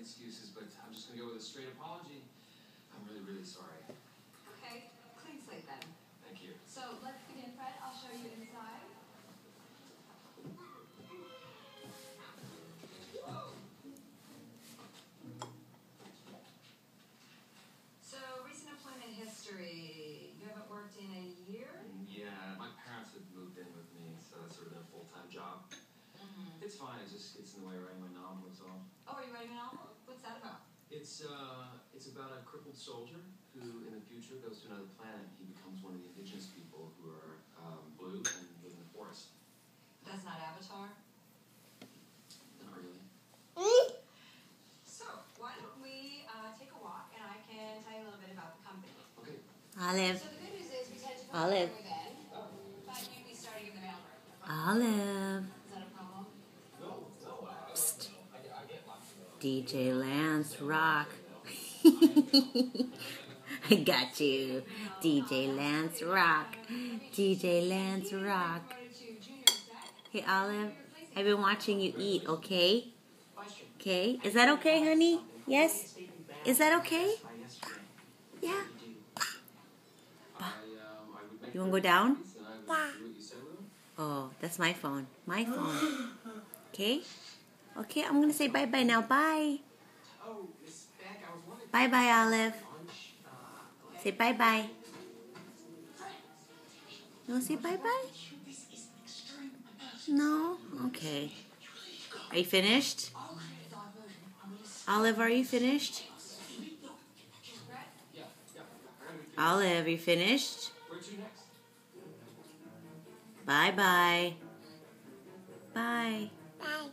excuses, but I'm just gonna go with a straight apology. I'm really, really sorry. Okay, clean slate then. Thank you. So let's begin, Fred. I'll show you inside. So, recent employment history. You haven't worked in a year? Yeah, my parents had moved in with me, so that's sort of been a full-time job. It's fine. It just gets in the way of writing my novel, that's all. Oh, are you writing a novel? What's that about? It's about a crippled soldier who, in the future, goes to another planet. He becomes one of the indigenous people who are blue and live in the forest. That's not Avatar? Not really. So, why don't we take a walk, and I can tell you a little bit about the company. Okay. Olive. So the good news is we tend to Olive. then, but you'd be starting in the mailroom. Olive. Is that a problem? Psst. DJ Lance Rock. I got you. DJ Lance Rock. DJ Lance Rock. Hey, Olive. I've been watching you eat, okay? Okay? Is that okay, honey? Yes? Is that okay? Yeah. You want to go down? Oh, that's my phone. My phone. Okay? Okay, I'm going to say bye-bye now. Bye. Bye-bye, Olive. Say bye-bye. You want to say bye-bye? No? Okay. Are you finished? Olive, are you finished? Olive, are you finished? Bye-bye. Bye. Bye.